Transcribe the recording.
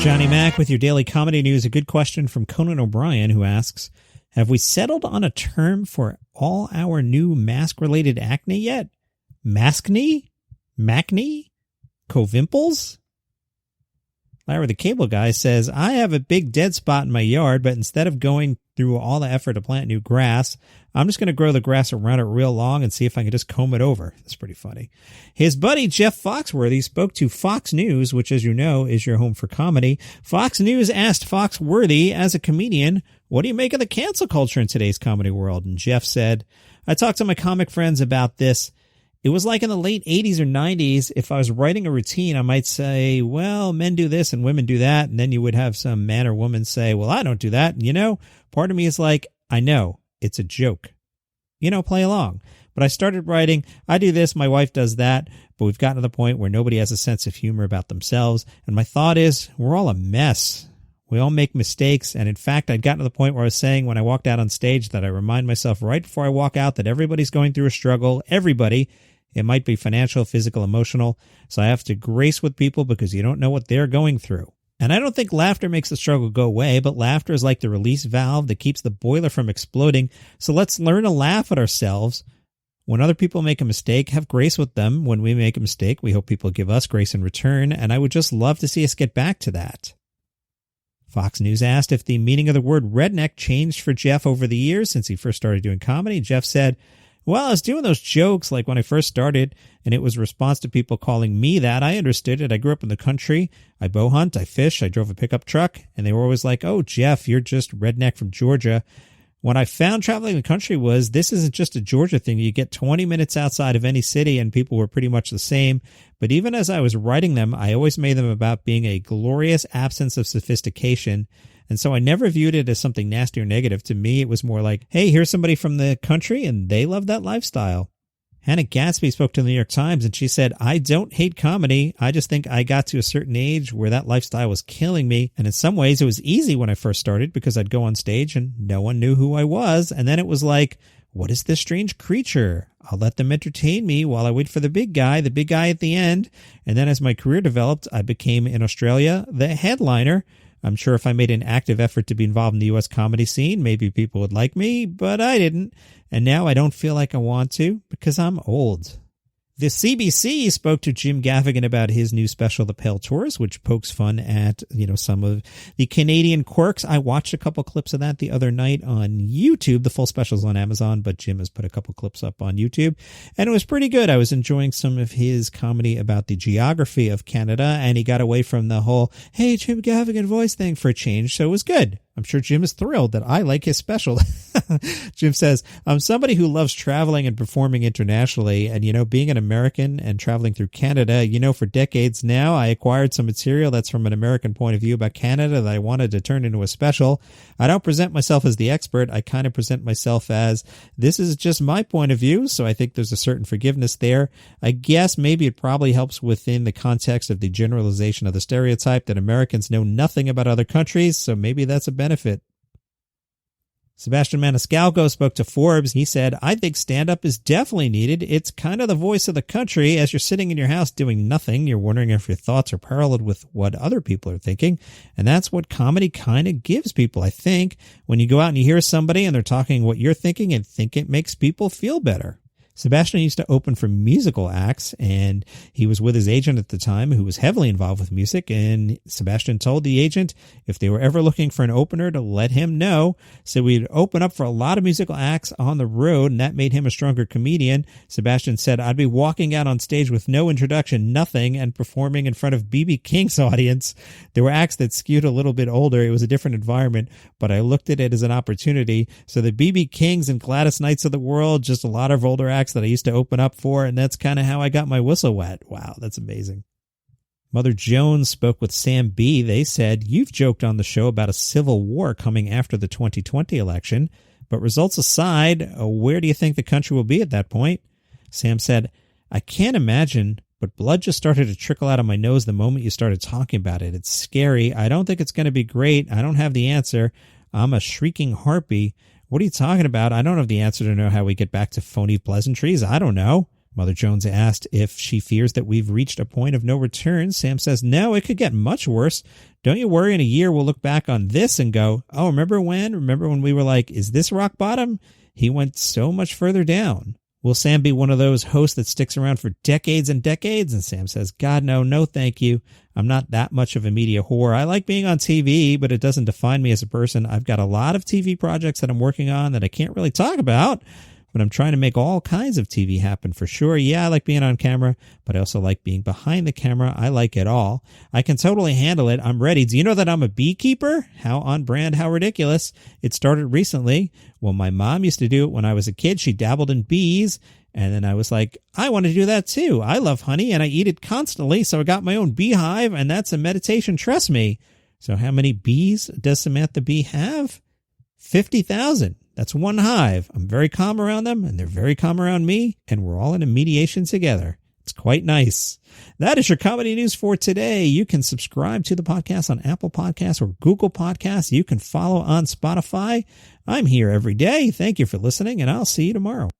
Johnny Mac with your daily comedy news. A good question from Conan O'Brien, who asks, have we settled on a term for all our new mask-related acne yet? Maskne? Macne? Covimples? Larry the Cable Guy says, I have a big dead spot in my yard, but instead of going through all the effort to plant new grass, I'm just going to grow the grass around it real long and see if I can just comb it over. That's pretty funny. His buddy Jeff Foxworthy spoke to Fox News, which, as you know, is your home for comedy. Fox News asked Foxworthy, as a comedian, what do you make of the cancel culture in today's comedy world? And Jeff said, I talked to my comic friends about this. It was like in the late 80s or 90s, if I was writing a routine, I might say, well, men do this and women do that. And then you would have some man or woman say, well, I don't do that. And, you know, part of me is like, I know, it's a joke. You know, play along. But I started writing, I do this, my wife does that. But we've gotten to the point where nobody has a sense of humor about themselves. And my thought is, we're all a mess. We all make mistakes. And in fact, I'd gotten to the point where I was saying when I walked out on stage that I remind myself right before I walk out that everybody's going through a struggle. Everybody. It might be financial, physical, emotional. So I have to grace with people because you don't know what they're going through. And I don't think laughter makes the struggle go away, but laughter is like the release valve that keeps the boiler from exploding. So let's learn to laugh at ourselves. When other people make a mistake, have grace with them. When we make a mistake, we hope people give us grace in return. And I would just love to see us get back to that. Fox News asked if the meaning of the word redneck changed for Jeff over the years since he first started doing comedy. Jeff said, well, I was doing those jokes like when I first started, and it was a response to people calling me that. I understood it. I grew up in the country. I bow hunt. I fish. I drove a pickup truck. And they were always like, oh, Jeff, you're just redneck from Georgia. What I found traveling the country was this isn't just a Georgia thing. You get 20 minutes outside of any city, and people were pretty much the same. But even as I was writing them, I always made them about being a glorious absence of sophistication. And so I never viewed it as something nasty or negative. To me, it was more like, hey, here's somebody from the country and they love that lifestyle. Hannah Gadsby spoke to the New York Times and she said, I don't hate comedy. I just think I got to a certain age where that lifestyle was killing me. And in some ways it was easy when I first started because I'd go on stage and no one knew who I was. And then it was like, what is this strange creature? I'll let them entertain me while I wait for the big guy at the end. And then as my career developed, I became in Australia the headliner. I'm sure if I made an active effort to be involved in the U.S. comedy scene, maybe people would like me, but I didn't. And now I don't feel like I want to because I'm old. The CBC spoke to Jim Gaffigan about his new special, The Pale Tourist, which pokes fun at, some of the Canadian quirks. I watched a couple clips of that the other night on YouTube. The full special's on Amazon, but Jim has put a couple clips up on YouTube. And it was pretty good. I was enjoying some of his comedy about the geography of Canada, and he got away from the whole, hey, Jim Gaffigan voice thing for a change, so it was good. I'm sure Jim is thrilled that I like his special. Jim says, I'm somebody who loves traveling and performing internationally. And, being an American and traveling through Canada, for decades now, I acquired some material that's from an American point of view about Canada that I wanted to turn into a special. I don't present myself as the expert. I kind of present myself as this is just my point of view. So I think there's a certain forgiveness there. I guess maybe it probably helps within the context of the generalization of the stereotype that Americans know nothing about other countries. So maybe that's a benefit. Sebastian Maniscalco spoke to Forbes. He said, I think stand-up is definitely needed. It's kind of the voice of the country. As you're sitting in your house doing nothing, you're wondering if your thoughts are paralleled with what other people are thinking. And that's what comedy kind of gives people, I think. When you go out and you hear somebody and they're talking what you're thinking, and think it makes people feel better. Sebastian used to open for musical acts, and he was with his agent at the time who was heavily involved with music, and Sebastian told the agent if they were ever looking for an opener to let him know. So we'd open up for a lot of musical acts on the road, and that made him a stronger comedian. Sebastian said, I'd be walking out on stage with no introduction, nothing, and performing in front of B.B. King's audience. There were acts that skewed a little bit older. It was a different environment, but I looked at it as an opportunity. So the B.B. Kings and Gladys Knights of the world, just a lot of older acts that I used to open up for, and that's kind of how I got my whistle wet. Wow, that's amazing. Mother Jones spoke with Sam Bee. They said, you've joked on the show about a civil war coming after the 2020 election, but results aside, where do you think the country will be at that point? Sam said, I can't imagine, but blood just started to trickle out of my nose the moment you started talking about it. It's scary. I don't think it's going to be great. I don't have the answer. I'm a shrieking harpy. What are you talking about? I don't have the answer to know how we get back to phony pleasantries. I don't know. Mother Jones asked if she fears that we've reached a point of no return. Sam says, no, it could get much worse. Don't you worry, in a year we'll look back on this and go, oh, remember when we were like, is this rock bottom? He went so much further down. Will Sam be one of those hosts that sticks around for decades and decades? And Sam says, God, no, thank you. I'm not that much of a media whore. I like being on TV, but it doesn't define me as a person. I've got a lot of TV projects that I'm working on that I can't really talk about, but I'm trying to make all kinds of TV happen for sure. Yeah, I like being on camera, but I also like being behind the camera. I like it all. I can totally handle it. I'm ready. Do you know that I'm a beekeeper? How on brand, how ridiculous. It started recently. Well, my mom used to do it when I was a kid. She dabbled in bees. And then I was like, I want to do that too. I love honey and I eat it constantly. So I got my own beehive, and that's a meditation. Trust me. So how many bees does Samantha Bee have? 50,000. That's one hive. I'm very calm around them, and they're very calm around me, and we're all in a mediation together. It's quite nice. That is your comedy news for today. You can subscribe to the podcast on Apple Podcasts or Google Podcasts. You can follow on Spotify. I'm here every day. Thank you for listening, and I'll see you tomorrow.